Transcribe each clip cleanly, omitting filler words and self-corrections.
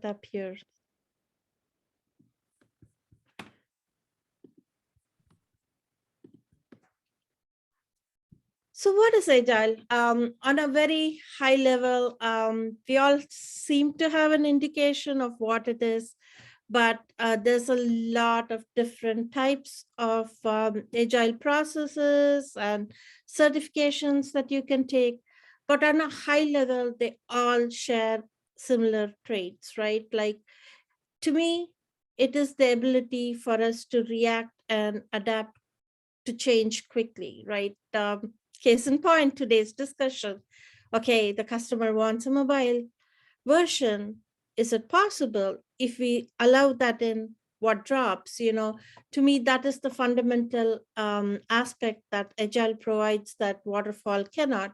up here. So what is Agile? On a very high level, we all seem to have an indication of what it is, but there's a lot of different types of Agile processes and certifications that you can take. But on a high level, they all share similar traits, right? Like, to me, it is the ability for us to react and adapt to change quickly, right? Case in point, today's discussion. Okay, the customer wants a mobile version. Is it possible? If we allow that in, what drops? To me, that is the fundamental aspect that Agile provides that Waterfall cannot.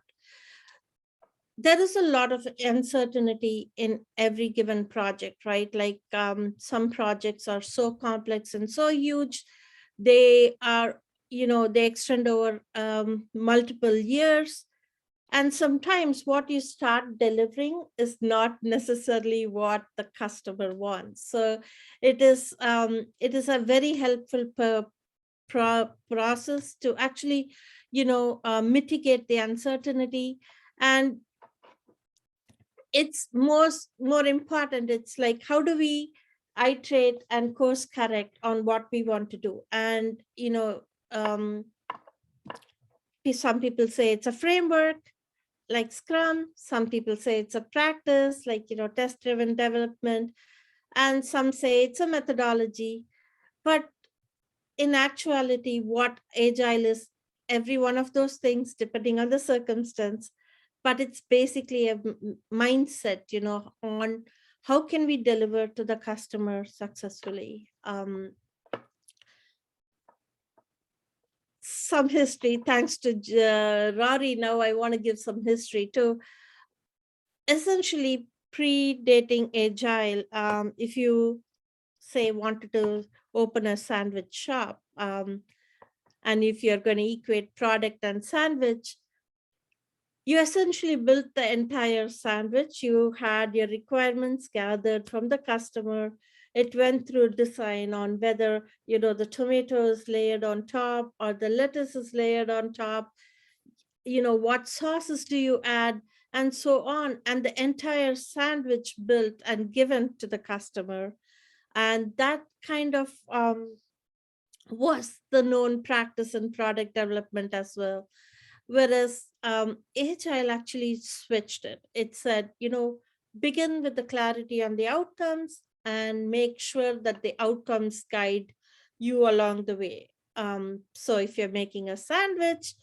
There is a lot of uncertainty in every given project, right? Like some projects are so complex and so huge, they are, they extend over multiple years. And sometimes what you start delivering is not necessarily what the customer wants. So it is a very helpful process to actually, mitigate the uncertainty. And it's more important, it's like, how do we iterate and course correct on what we want to do? And um, some people say it's a framework like Scrum, some people say it's a practice like test driven development, and some say it's a methodology. But in actuality, what Agile is, every one of those things depending on the circumstance. But it's basically a mindset, on how can we deliver to the customer successfully. Some history, thanks to Rory. Now I want to give some history too. Essentially, predating Agile, if you say wanted to open a sandwich shop, and if you're going to equate product and sandwich, you essentially built the entire sandwich. You had your requirements gathered from the customer. It went through design on whether, the tomatoes layered on top or the lettuce is layered on top, what sauces do you add, and so on. And the entire sandwich built and given to the customer. And that kind of was the known practice in product development as well. Whereas Agile actually switched it. It said, begin with the clarity on the outcomes and make sure that the outcomes guide you along the way. So if you're making a sandwich,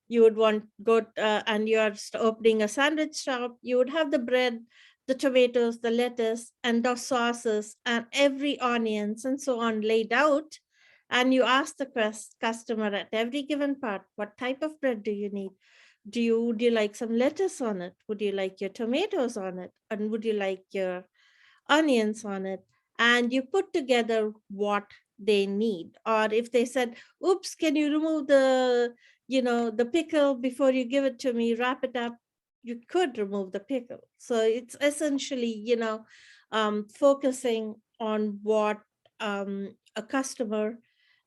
you would want go and you're opening a sandwich shop, you would have the bread, the tomatoes, the lettuce, and the sauces, and every onions and so on laid out. And you ask the customer at every given part, what type of bread do you need? Would you like some lettuce on it? Would you like your tomatoes on it? And would you like your onions on it? And you put together what they need. Or if they said, oops, can you remove the pickle before you give it to me, wrap it up, you could remove the pickle. So it's essentially, focusing on what a customer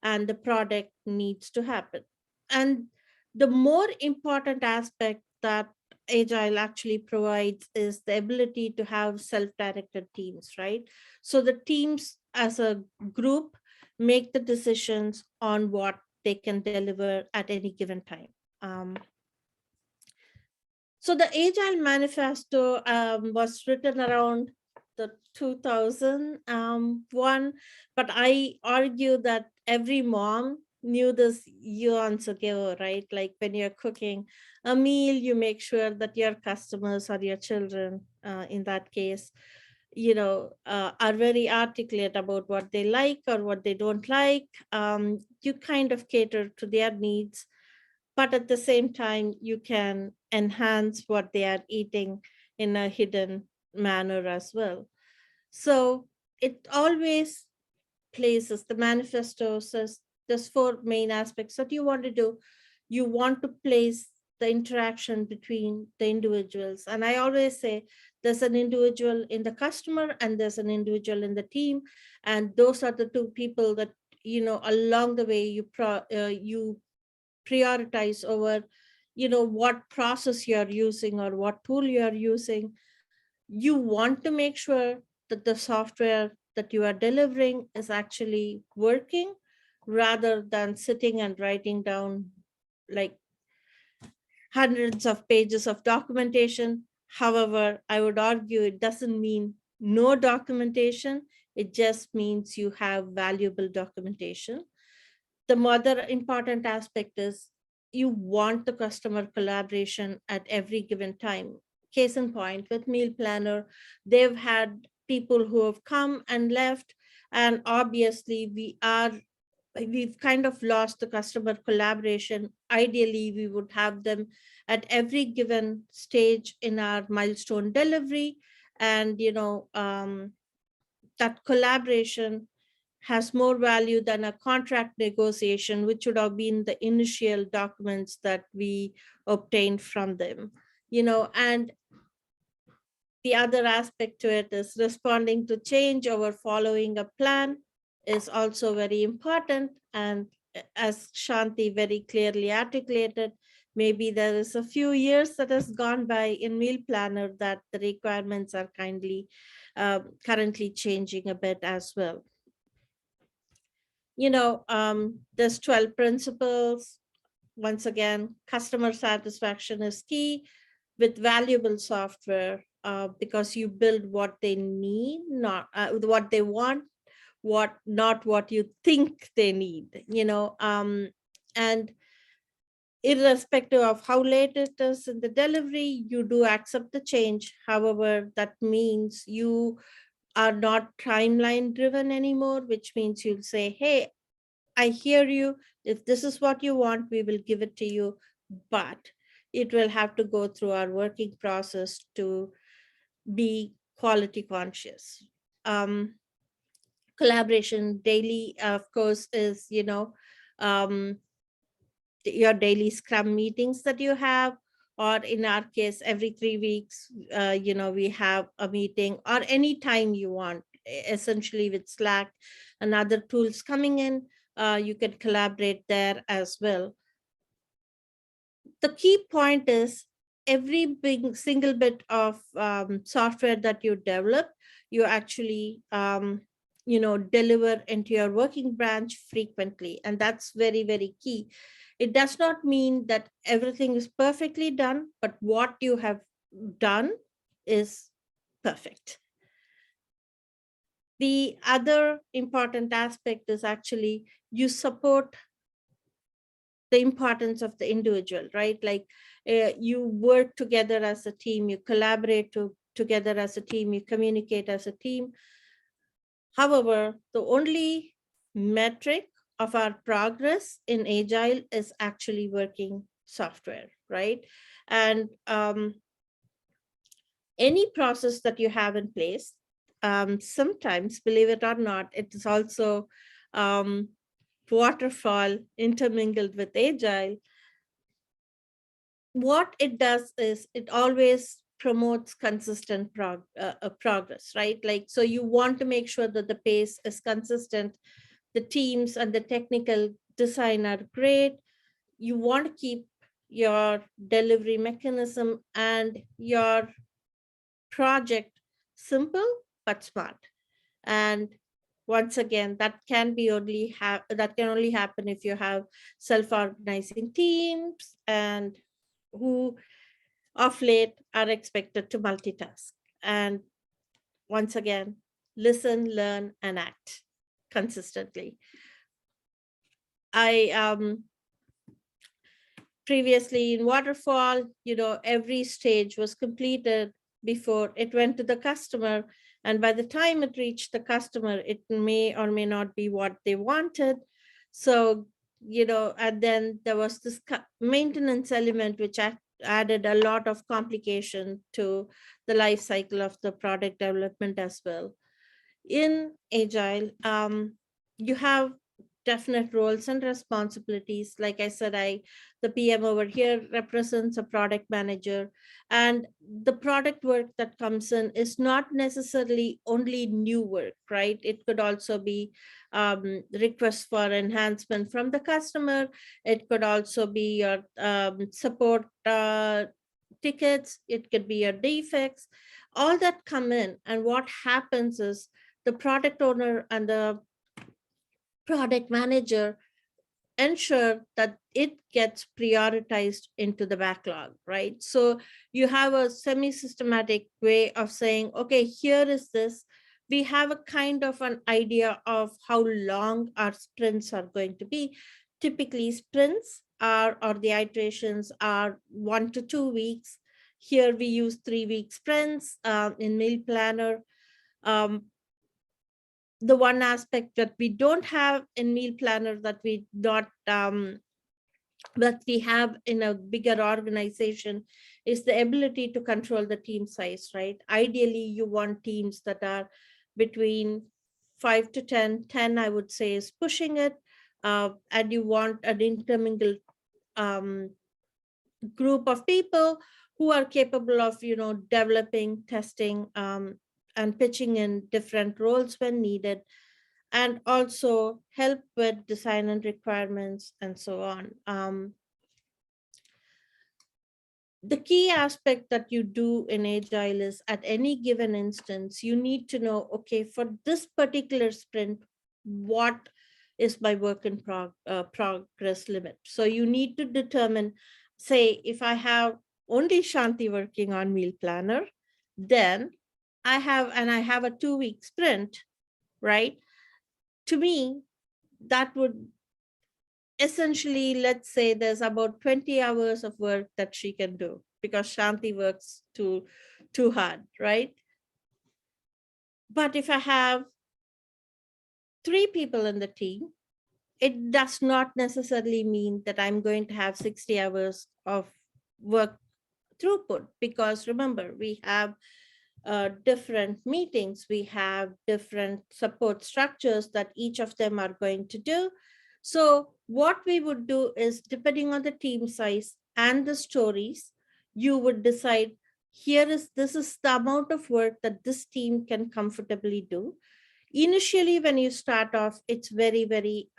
and the product needs to happen. And the more important aspect that Agile actually provides is the ability to have self-directed teams, right? So the teams as a group make the decisions on what they can deliver at any given time. Um, so the Agile Manifesto was written around the 2001, but I argue that every mom knew this years ago, right? Like when you're cooking a meal, you make sure that your customers or your children, in that case, are very articulate about what they like or what they don't like. You kind of cater to their needs, but at the same time, you can enhance what they are eating in a hidden manner as well. So it always places, the manifesto says there's four main aspects that you want to do. You want to place the interaction between the individuals. And I always say There's an individual in the customer and there's an individual in the team. And those are the two people that, along the way you prioritize over, what process you're using or what tool you're using. You want to make sure that the software that you are delivering is actually working, rather than sitting and writing down like hundreds of pages of documentation. However, I would argue it doesn't mean no documentation. It just means you have valuable documentation. The other important aspect is you want the customer collaboration at every given time. Case in point, with Meal Planner, they've had people who have come and left, and obviously we've kind of lost the customer collaboration. Ideally, we would have them at every given stage in our milestone delivery, and that collaboration has more value than a contract negotiation, which would have been the initial documents that we obtained from them. And the other aspect to it is responding to change over following a plan is also very important. And as Shanti very clearly articulated, maybe there is a few years that has gone by in Meal Planner that the requirements are currently changing a bit as well. There's 12 principles. Once again, customer satisfaction is key with valuable software, because you build what they need, not what they want, not what you think they need. And irrespective of how late it is in the delivery, you do accept the change. However, that means you are not timeline driven anymore, which means you'll say, hey, I hear you. If this is what you want, we will give it to you, but it will have to go through our working process to be quality conscious. Collaboration daily, of course, is, um, your daily scrum meetings that you have, or in our case, every 3 weeks, we have a meeting, or any time you want, essentially with Slack and other tools coming in, you can collaborate there as well. The key point is every big single bit of software that you develop, you actually deliver into your working branch frequently, and that's very, very key. It does not mean that everything is perfectly done, but what you have done is perfect. The other important aspect is actually you support the importance of the individual, right? Like you work together as a team, you collaborate together as a team, you communicate as a team. However, the only metric of our progress in Agile is actually working software, right? And any process that you have in place, sometimes, believe it or not, it is also waterfall intermingled with Agile. What it does is it always promotes consistent progress, right? Like, so you want to make sure that the pace is consistent, the teams and the technical design are great. You want to keep your delivery mechanism and your project simple but smart. And once again, that can only happen if you have self-organizing teams and who of late are expected to multitask. And once again, listen, learn, and act consistently. I previously in waterfall, every stage was completed before it went to the customer. And by the time it reached the customer, it may or may not be what they wanted. So, and then there was this maintenance element, which added a lot of complication to the life cycle of the product development as well. In Agile, you have definite roles and responsibilities. Like I said, the PM over here represents a product manager, and the product work that comes in is not necessarily only new work, right? It could also be requests for enhancement from the customer. It could also be your support tickets. It could be your defects, all that come in. And what happens is the product owner and the product manager ensure that it gets prioritized into the backlog, right? So you have a semi-systematic way of saying, okay, here is this. We have a kind of an idea of how long our sprints are going to be. Typically, sprints are, or the iterations are 1 to 2 weeks. Here we use 3-week sprints in Meal Planner. Um, the one aspect that we don't have in Meal Planner that we have in a bigger organization is the ability to control the team size, right? Ideally, you want teams that are between 5 to 10. 10, I would say, is pushing it. And you want an intermingled group of people who are capable of, developing, testing, and pitching in different roles when needed, and also help with design and requirements and so on. The key aspect that you do in Agile is at any given instance, you need to know, okay, for this particular sprint, what is my work in progress limit? So you need to determine, say, if I have only Shanti working on Meal Planner, then I have a 2-week sprint, right? To me, that would essentially, let's say there's about 20 hours of work that she can do because Shanti works too hard, right? But if I have 3 people in the team, it does not necessarily mean that I'm going to have 60 hours of work throughput, because remember, we have different meetings, we have different support structures that each of them are going to do. So what we would do is, depending on the team size and the stories, you would decide, this is the amount of work that this team can comfortably do. Initially, when you start off, it's very, very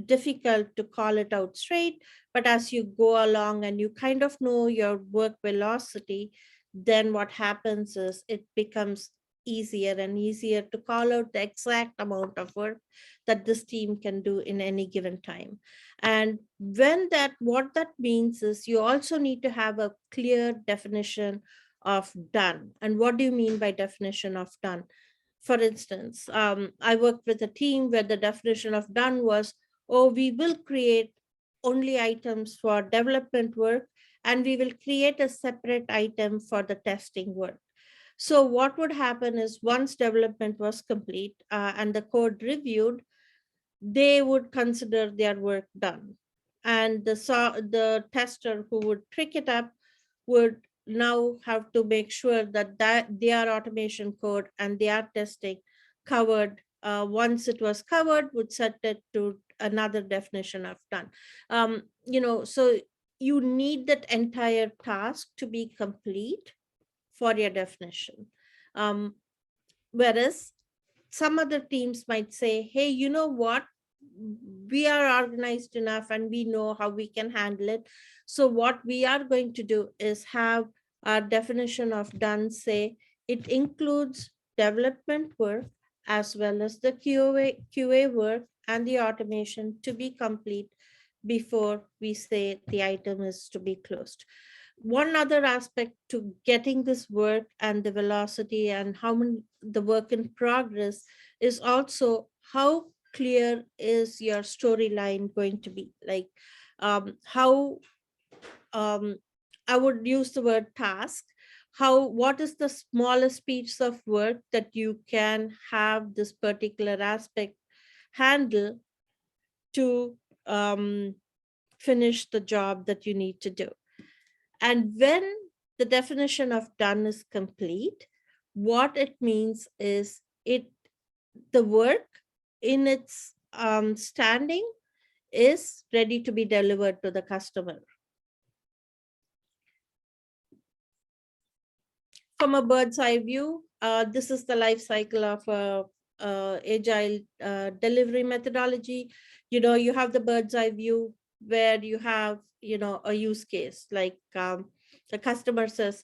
difficult to call it out straight, but as you go along and you kind of know your work velocity, then what happens is it becomes easier and easier to call out the exact amount of work that this team can do in any given time. And what that means is, you also need to have a clear definition of done. And what do you mean by definition of done? For instance, I worked with a team where the definition of done was, oh, we will create only items for development work, and we will create a separate item for the testing work. So what would happen is, once development was complete and the code reviewed, they would consider their work done. And the tester who would pick it up would now have to make sure that their automation code and their testing covered. Once it was covered, would set it to another definition of done. So you need that entire task to be complete for your definition. Whereas some other teams might say, hey, you know what? We are organized enough and we know how we can handle it. So what we are going to do is have our definition of done say it includes development work as well as the QA work and the automation to be complete before we say the item is to be closed. One other aspect to getting this work and the velocity and how many the work in progress is also how clear is your storyline going to be. Like how I would use the word task. What is the smallest piece of work that you can have this particular aspect handle to finish the job that you need to do. And when the definition of done is complete, what it means is the work in its standing is ready to be delivered to the customer. From a bird's eye view, this is the life cycle of agile delivery methodology. You have the bird's eye view where you have, a use case like the customer says,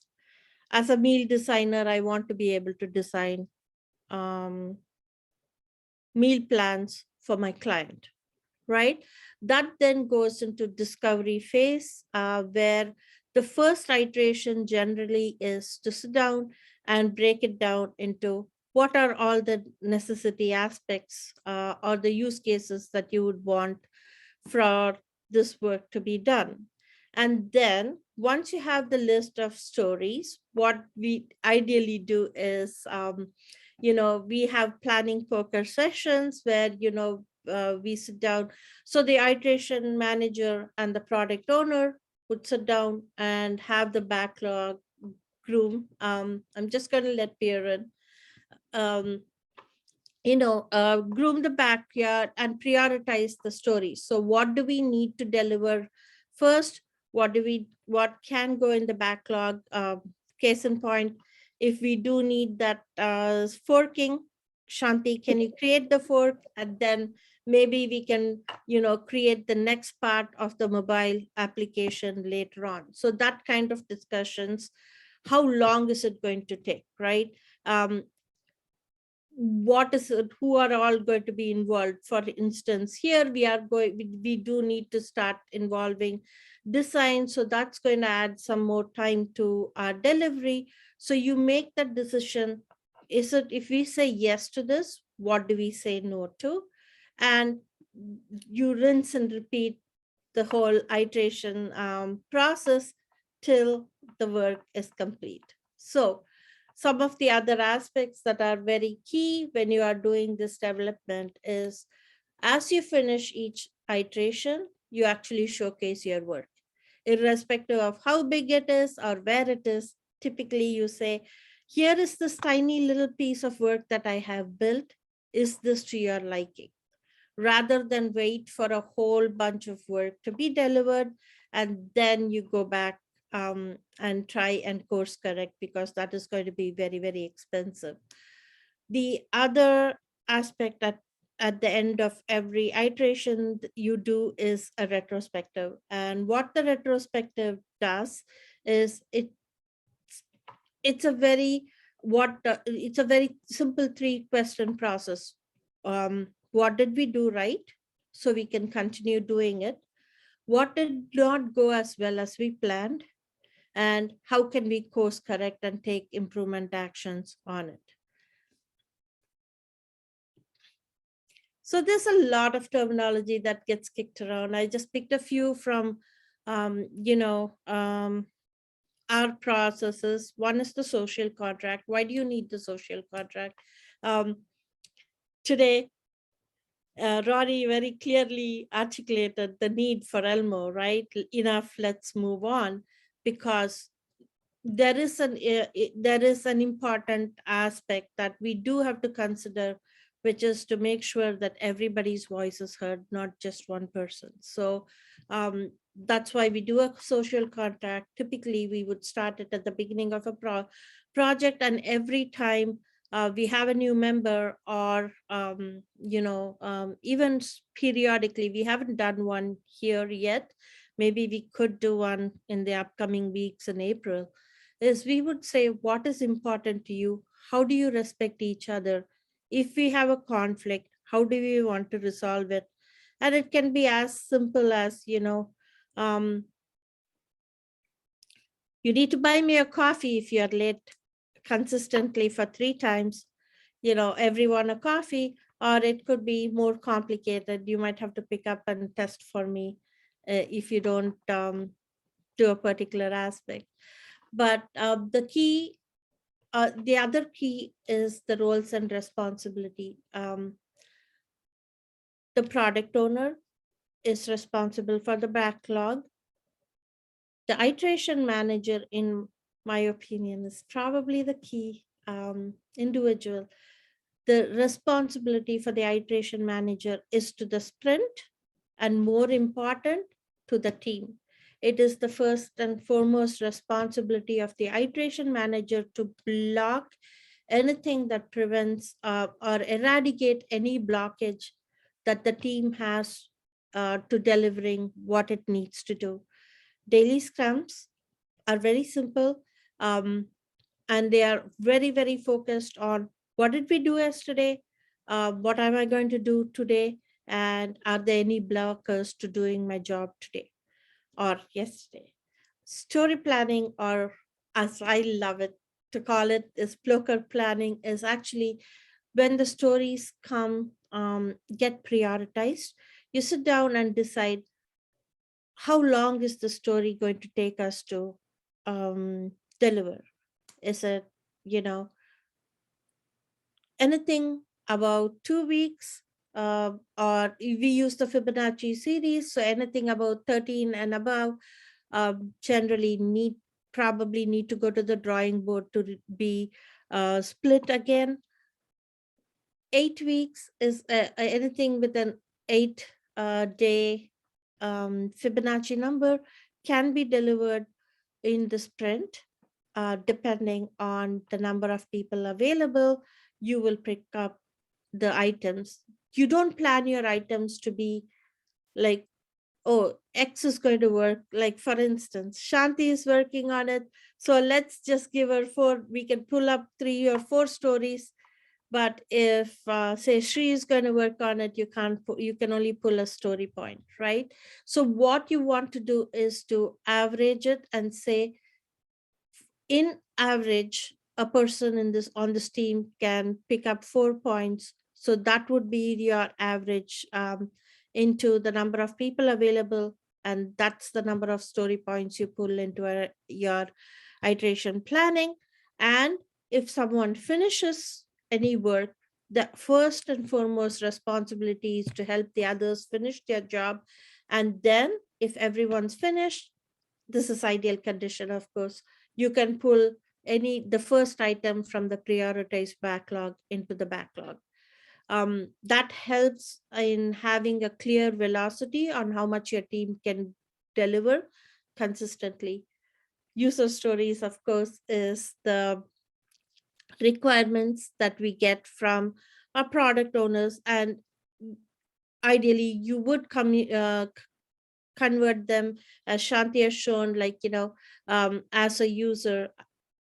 as a meal designer, I want to be able to design um, meal plans for my client, right? That then goes into discovery phase, where the first iteration generally is to sit down and break it down into what are all the necessity aspects or the use cases that you would want for this work to be done. And then once you have the list of stories, what we ideally do is, we have planning poker sessions where, we sit down. So the iteration manager and the product owner would sit down and have the backlog groom. I'm just going to let Pierre in. Um, groom the backyard and prioritize the story. So what do we need to deliver first? What can go in the backlog? Case in point, if we do need that forking, Shanti, can you create the fork? And then maybe we can, create the next part of the mobile application later on. So that kind of discussions, how long is it going to take, right? What is it, who are all going to be involved? For instance, here we do need to start involving design, so that's going to add some more time to our delivery. So you make that decision. Is it, if we say yes to this, what do we say no to? And you rinse and repeat the whole iteration process till the work is complete. So some of the other aspects that are very key when you are doing this development is, as you finish each iteration, you actually showcase your work. Irrespective of how big it is or where it is, typically you say, here is this tiny little piece of work that I have built. Is this to your liking? Rather than wait for a whole bunch of work to be delivered and then you go back and try and course correct, because that is going to be very, very expensive. The other aspect at the end of every iteration you do is a retrospective. And what the retrospective does is it's a very it's a very simple 3-question process. What did we do right so we can continue doing it? What did not go as well as we planned? And how can we course correct and take improvement actions on it? So there's a lot of terminology that gets kicked around. I just picked a few from, our processes. One is the social contract. Why do you need the social contract? Today, Rory very clearly articulated the need for Elmo, right? Enough, let's move on, because there is an important aspect that we do have to consider, which is to make sure that everybody's voice is heard, not just one person. So that's why we do a social contract. Typically, we would start it at the beginning of a project, and every time we have a new member, or even periodically, we haven't done one here yet. Maybe we could do one in the upcoming weeks in April. Is we would say, what is important to you? How do you respect each other? If we have a conflict, how do we want to resolve it? And it can be as simple as, um, you need to buy me a coffee if you're late consistently for 3 times, everyone a coffee. Or it could be more complicated. You might have to pick up and test for me if you don't do a particular aspect. But the other key is the roles and responsibility. The product owner is responsible for the backlog. The iteration manager, in my opinion, is probably the key individual. The responsibility for the iteration manager is to the sprint, and more important, to the team. It is the first and foremost responsibility of the iteration manager to block anything that prevents or eradicate any blockage that the team has to delivering what it needs to do. Daily scrums are very simple, um, and they are very, very focused on what did we do yesterday, what am I going to do today, and are there any blockers to doing my job today or yesterday. Story planning, or as I love it to call it, is blocker planning, is actually when the stories come, get prioritized. You sit down and decide how long is the story going to take us to deliver. Is it, you know, anything about 2 weeks, or we use the Fibonacci series, so anything about 13 and above generally probably need to go to the drawing board to be split again. 8 weeks is anything with an 8 day Fibonacci number can be delivered in the sprint. Depending on the number of people available, you will pick up the items. You don't plan your items to be like, oh, X is going to work. Like, for instance, Shanti is working on it. So let's just give her 4. We can pull up 3 or 4 stories. But if, say, Sree is going to work on it, you can only pull a story point, right? So what you want to do is to average it and say, in average, a person in this on this team can pick up 4 points. So that would be your average into the number of people available, and that's the number of story points you pull into your iteration planning. And if someone finishes any work, the first and foremost responsibility is to help the others finish their job. And then if everyone's finished, this is ideal condition, of course, you can pull the first item from the prioritized backlog into the backlog. That helps in having a clear velocity on how much your team can deliver consistently. User stories, of course, is the requirements that we get from our product owners, and ideally you would convert them, as Shanti has shown, like, as a user,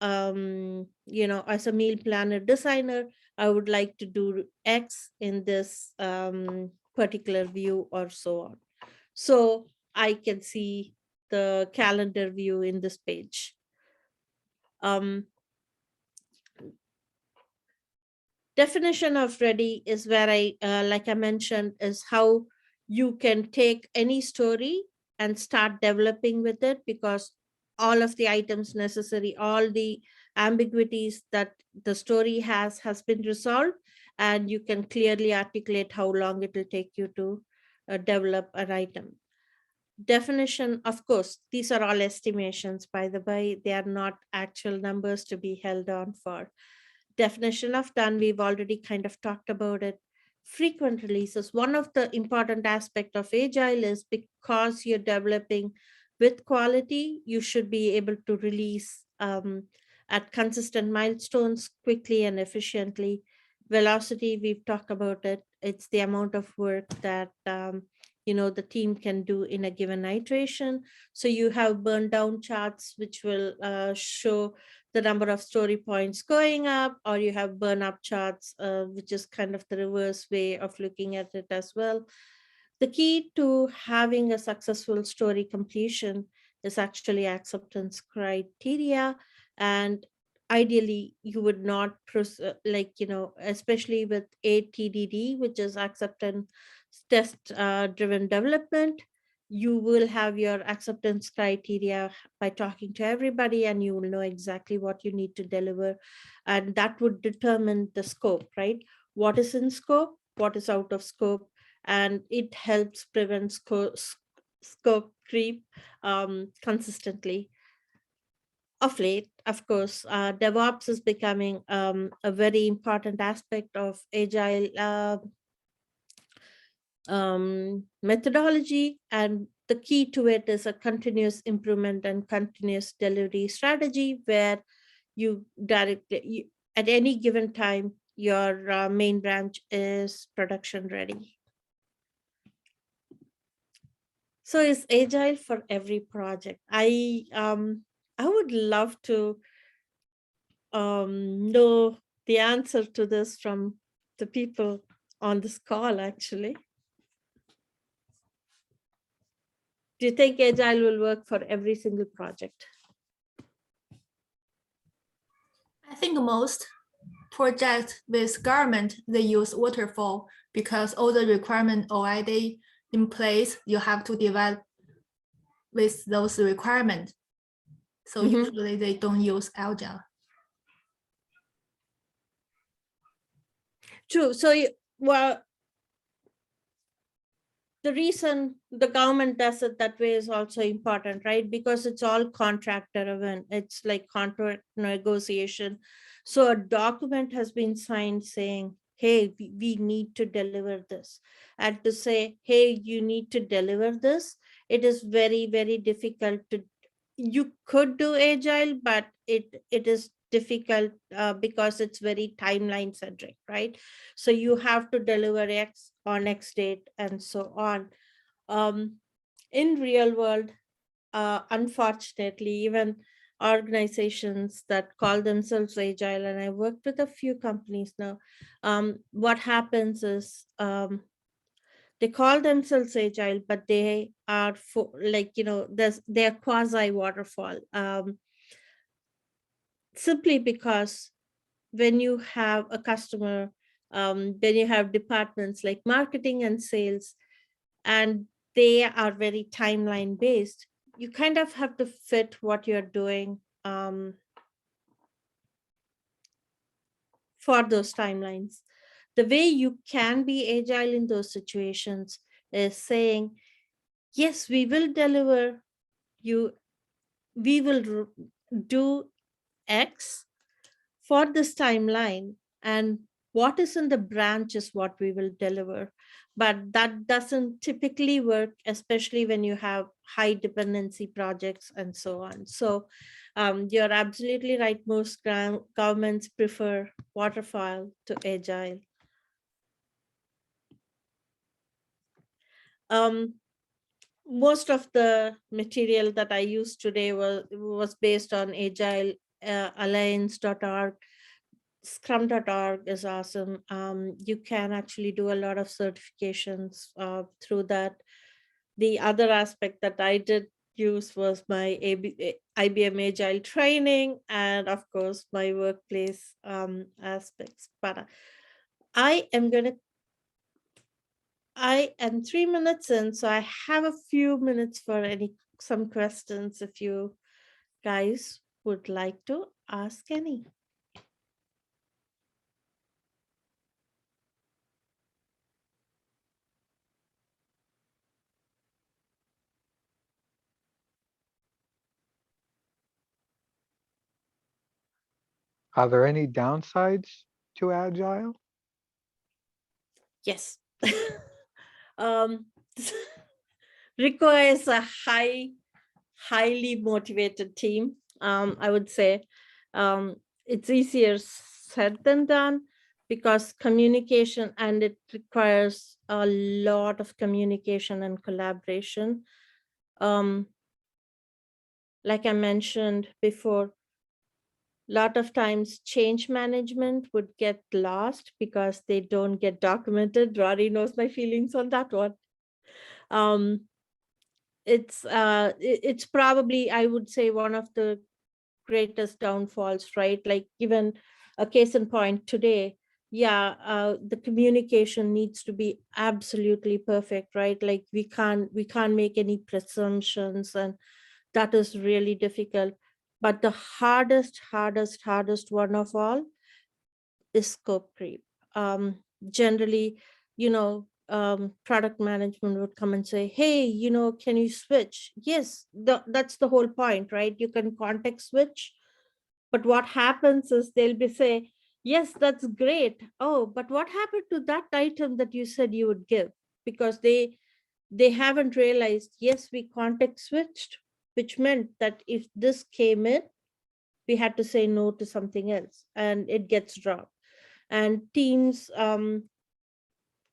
as a meal planner designer, I would like to do X in this particular view, or so on. So I can see the calendar view in this page. Definition of ready is where like I mentioned, is how you can take any story and start developing with it, because all of the items necessary, all the ambiguities that the story has been resolved, and you can clearly articulate how long it will take you to develop an item. Definition, of course, these are all estimations, by the way, they are not actual numbers to be held on for. Definition of done, we've already kind of talked about it. Frequent releases, one of the important aspect of Agile is, because you're developing with quality, you should be able to release at consistent milestones quickly and efficiently. Velocity, we've talked about it. It's the amount of work that the team can do in a given iteration. So you have burn down charts, which will show the number of story points going up, or you have burn up charts, which is kind of the reverse way of looking at it as well. The key to having a successful story completion is actually acceptance criteria. And ideally, you would not, especially with ATDD, which is acceptance test driven development, you will have your acceptance criteria by talking to everybody, and you will know exactly what you need to deliver. And that would determine the scope, right? What is in scope, what is out of scope, and it helps prevent scope creep consistently. of late, of course, DevOps is becoming a very important aspect of Agile methodology, and the key to it is a continuous improvement and continuous delivery strategy where you at any given time your main branch is production ready. So is Agile for every project? I would love to know the answer to this from the people on this call, actually. Do you think Agile will work for every single project? I think most projects with government, they use waterfall because all the requirements already in place, you have to develop with those requirements. So usually they don't use Agile. True. So, well, the reason the government does it that way is also important, right? Because it's all contractor driven. It's like contract negotiation. So a document has been signed saying, hey, we need to deliver this. And to say, hey, you need to deliver this, it is very, very difficult to, you could do Agile, but it is difficult because it's very timeline centric, right? So you have to deliver X on X date and so on. In real world, unfortunately, even organizations that call themselves Agile, and I worked with a few companies now, what happens is they call themselves Agile, but they are they're quasi waterfall. Simply because when you have a customer, then you have departments like marketing and sales, and they are very timeline based. You kind of have to fit what you're doing for those timelines. The way you can be agile in those situations is saying, yes, we will deliver you, we will do X for this timeline, and what is in the branch is what we will deliver. But that doesn't typically work, especially when you have high dependency projects and so on. So you're absolutely right. Most governments prefer waterfall to Agile. Most of the material that I used today was based on Agile Alliance.org. Scrum.org is awesome. You can actually do a lot of certifications through that. The other aspect that I did use was my IBM Agile training, and of course my workplace aspects. But I am 3 minutes in, so I have a few minutes for some questions if you guys would like to ask any. Are there any downsides to Agile? Yes. Requires a highly motivated team. I would say it's easier said than done because communication, and it requires a lot of communication and collaboration. Like I mentioned before, a lot of times change management would get lost because they don't get documented. Rory knows my feelings on that one. It's probably, I would say, one of the greatest downfalls, right? Like even a case in point today, the communication needs to be absolutely perfect, right? Like we can't make any presumptions, and that is really difficult. But the hardest one of all is scope creep. Generally, product management would come and say, hey, can you switch? Yes, that's the whole point, right? You can context switch. But what happens is they'll be say, yes, that's great. Oh, but what happened to that item that you said you would give? Because they haven't realized, yes, we context switched, which meant that if this came in, we had to say no to something else and it gets dropped. And teams,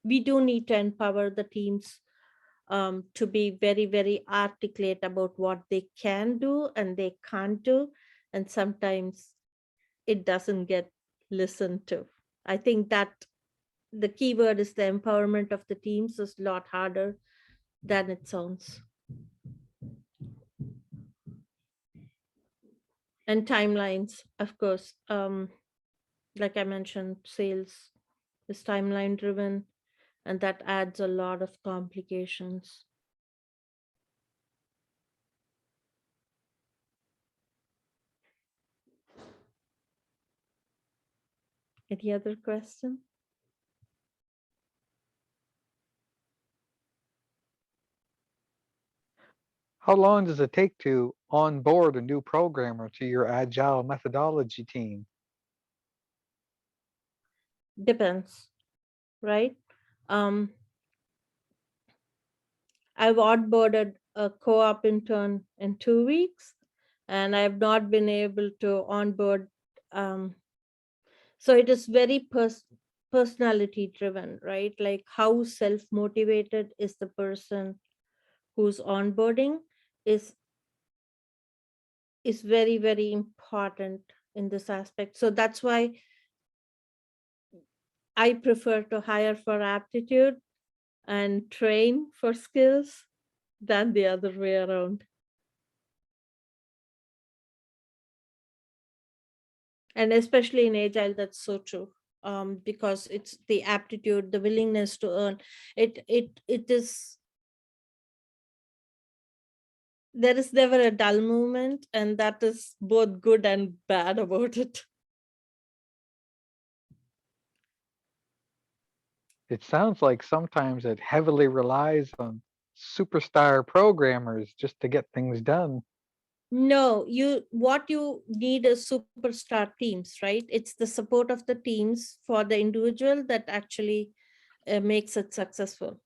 we do need to empower the teams to be very, very articulate about what they can do and they can't do. And sometimes it doesn't get listened to. I think that the key word is the empowerment of the teams is a lot harder than it sounds. And timelines, of course. Like I mentioned, sales is timeline driven, and that adds a lot of complications. Any other question? How long does it take to onboard a new programmer to your Agile methodology team? Depends, right? Um, I've onboarded a co-op intern in 2 weeks, and I've not been able to onboard. So it is very personality driven, right? Like how self-motivated is the person who's onboarding is very, very important in this aspect. So that's why I prefer to hire for aptitude and train for skills than the other way around. And especially in Agile, that's so true. Because it's the aptitude, the willingness to earn. It is, there is never a dull moment, and that is both good and bad about it. It sounds like sometimes it heavily relies on superstar programmers just to get things done. No, what you need is superstar teams, right? It's the support of the teams for the individual that actually makes it successful.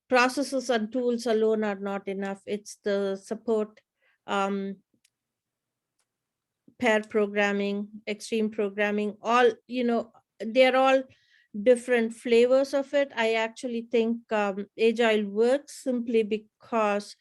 Processes and tools alone are not enough. It's the support, pair programming, extreme programming, all, they're all different flavors of it. I actually think Agile works simply because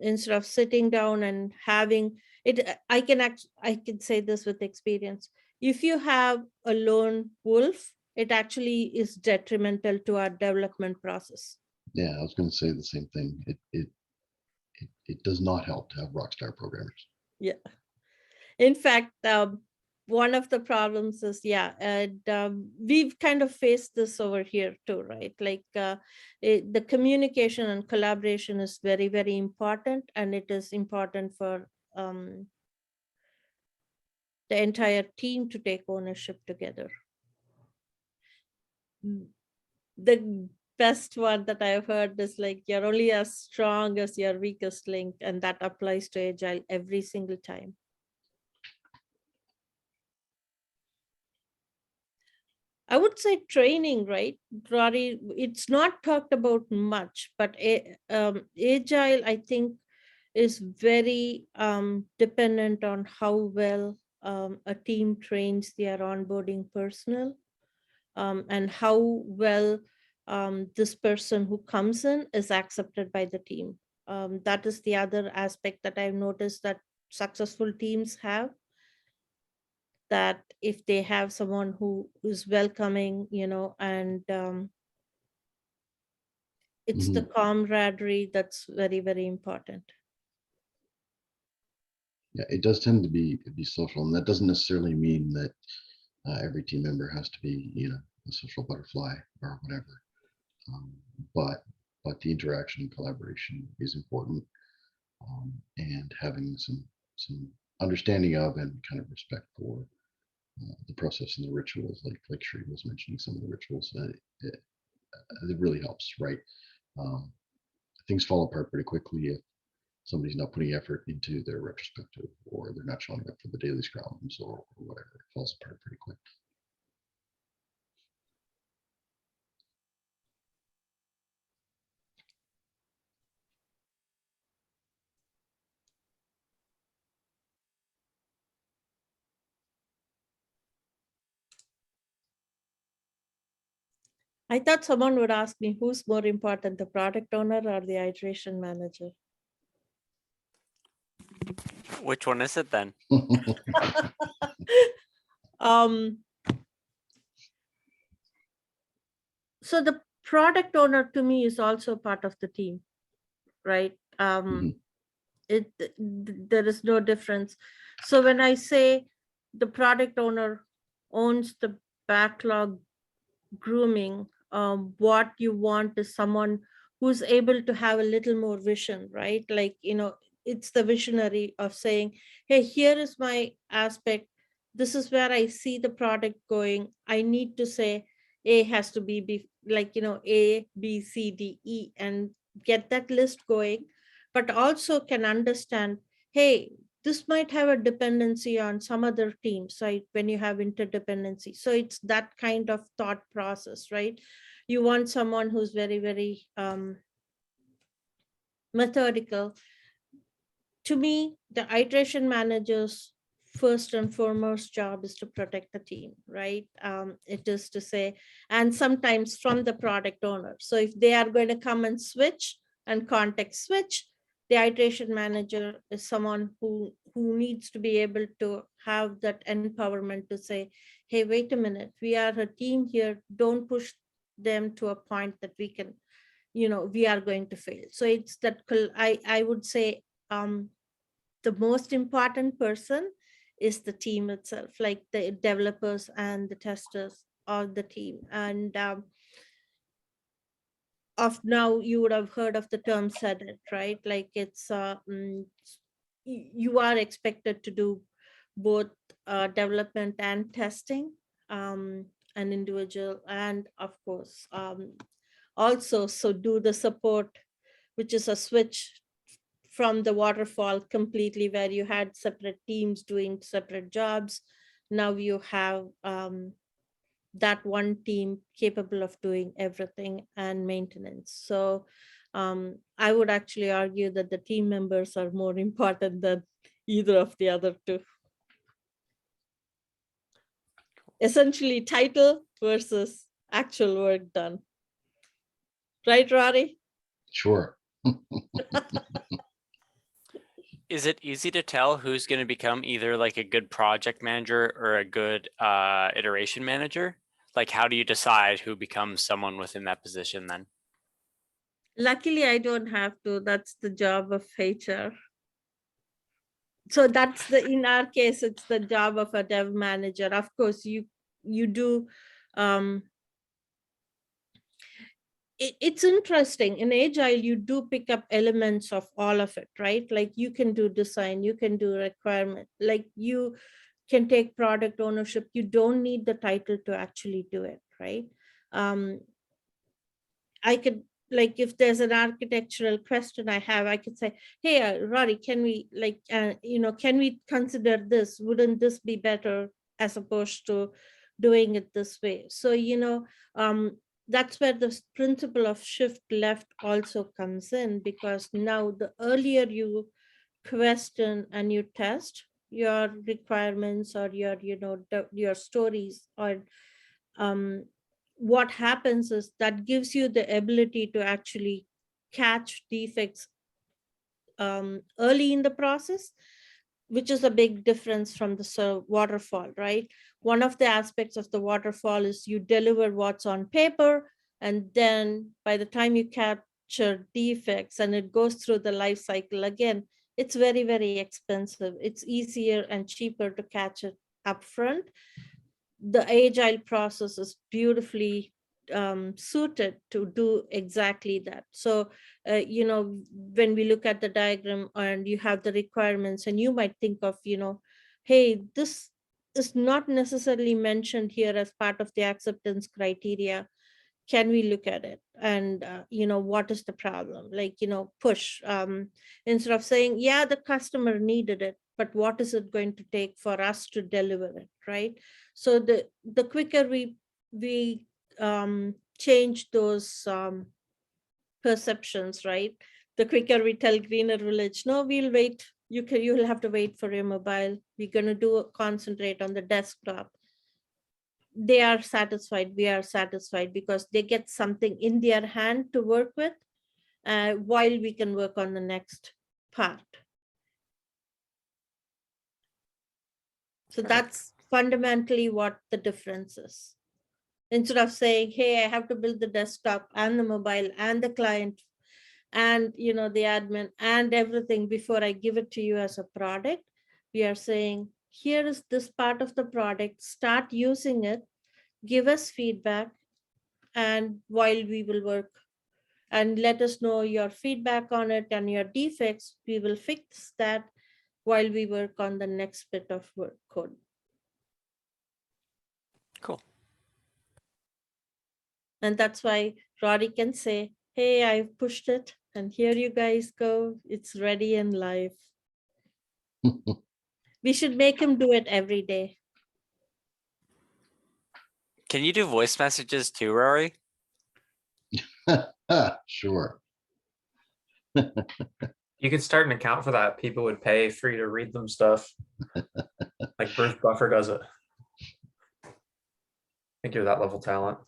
instead of sitting down and having it, I can say this with experience. If you have a lone wolf, it actually is detrimental to our development process. Yeah, I was going to say the same thing. It does not help to have rock star programmers. Yeah. In fact, one of the problems is, and we've kind of faced this over here too, right? Like the communication and collaboration is very, very important, and it is important for the entire team to take ownership together. The best one that I've heard is like, you're only as strong as your weakest link, and that applies to Agile every single time. I would say training, right, Rory? It's not talked about much, but Agile, I think, is very dependent on how well a team trains their onboarding personnel, and how well this person who comes in is accepted by the team. That is the other aspect that I've noticed that successful teams have, that if they have someone who is welcoming, and it's the camaraderie that's very, very important. Yeah, it does tend to be social, and that doesn't necessarily mean that every team member has to be, a social butterfly or whatever. But the interaction and collaboration is important, and having some understanding of and kind of respect for the process and the rituals, like Sree was mentioning some of the rituals. It really helps, right? Things fall apart pretty quickly if somebody's not putting effort into their retrospective, or they're not showing up for the daily scrums, or whatever. It falls apart pretty quick. I thought someone would ask me who's more important, the product owner or the iteration manager? Which one is it then? um, so the product owner to me is also part of the team, right? There is no difference. So when I say the product owner owns the backlog grooming, what you want is someone who's able to have a little more vision, right? Like, it's the visionary of saying, hey, here is my aspect. This is where I see the product going. I need to say A has to be like, A, B, C, D, E, and get that list going, but also can understand, hey, this might have a dependency on some other teams, right? When you have interdependency. So it's that kind of thought process, right? You want someone who's very, very methodical. To me, the iteration manager's first and foremost job is to protect the team, right? It is to say, and sometimes from the product owner. So if they are going to come and switch and context switch, the iteration manager is someone who needs to be able to have that empowerment to say, hey, wait a minute, we are a team here. Don't push them to a point that we can, we are going to fail. So it's that I would say the most important person is the team itself, like the developers and the testers of the team. And of now, you would have heard of the term said it, right? Like it's you are expected to do both development and testing, an individual, and of course also so do the support, which is a switch from the waterfall completely, where you had separate teams doing separate jobs. Now you have that one team capable of doing everything and maintenance. So I would actually argue that the team members are more important than either of the other two. Essentially, title versus actual work done. Right, Rory? Sure. Is it easy to tell who's going to become either like a good project manager or a good iteration manager? Like, how do you decide who becomes someone within that position then? Luckily, I don't have to. That's the job of HR. So that's in our case, it's the job of a dev manager. Of course, you do. It's interesting in Agile, you do pick up elements of all of it, right? Like you can do design, you can do requirement, like you can take product ownership. You don't need the title to actually do it, right? I could, like, if there's an architectural question I have, I could say, hey, Rory, can we can we consider this? Wouldn't this be better as opposed to doing it this way? So, that's where the principle of shift left also comes in, because now the earlier you question and you test your requirements or your stories, or what happens is that gives you the ability to actually catch defects early in the process, which is a big difference from the waterfall, right? One of the aspects of the waterfall is you deliver what's on paper, and then by the time you capture defects and it goes through the life cycle again, it's very, very expensive. It's easier and cheaper to catch it upfront. The Agile process is beautifully suited to do exactly that. So, when we look at the diagram and you have the requirements, and you might think of, hey, this is not necessarily mentioned here as part of the acceptance criteria, can we look at it? And, what is the problem? Like, push, instead of saying, yeah, the customer needed it, but what is it going to take for us to deliver it, right? So the quicker we change those perceptions, right? The quicker we tell Greener Village, no, we'll wait. You'll have to wait for your mobile. We're going to concentrate on the desktop. They are satisfied. We are satisfied because they get something in their hand to work with, while we can work on the next part. So that's fundamentally what the difference is. Instead of saying, hey, I have to build the desktop and the mobile and the client and the admin and everything before I give it to you as a product, we are saying, here is this part of the product, start using it, give us feedback, and while we will work, and let us know your feedback on it and your defects, we will fix that while we work on the next bit of work code. Cool. And that's why Roddy can say, hey, I've pushed it and here you guys go. It's ready and live. We should make him do it every day. Can you do voice messages too, Rory? Sure. You could start an account for that. People would pay for you to read them stuff. Like Bruce Buffer does it. I think you're that level talent.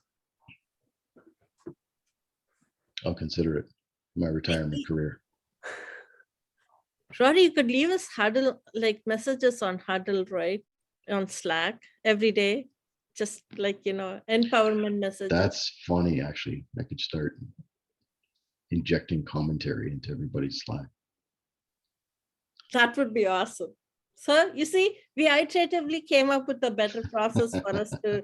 I'll consider it my retirement career. Roddy, you could leave us Huddle, like messages on Huddle, right? On Slack every day. Just like, empowerment messages. That's funny, actually. I could start injecting commentary into everybody's Slack. That would be awesome. So you see, we iteratively came up with a better process for us to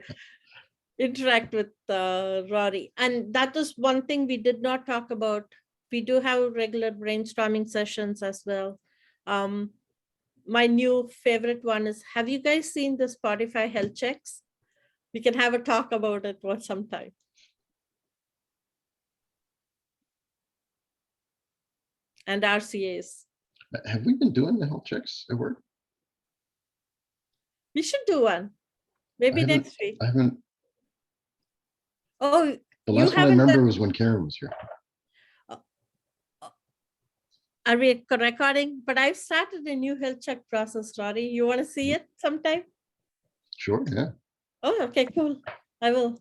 interact with Rory. And that is one thing we did not talk about. We do have regular brainstorming sessions as well. My new favorite one is, have you guys seen the Spotify health checks? We can have a talk about it sometime. And RCAs. Have we been doing the health checks at work? We should do one. Maybe next week. I haven't. Oh, The you last one I haven't remember done- was when Karen was here. Are we recording? But I've started a new health check process, Rory. You want to see it sometime? Sure, yeah. Oh, okay, cool. I will.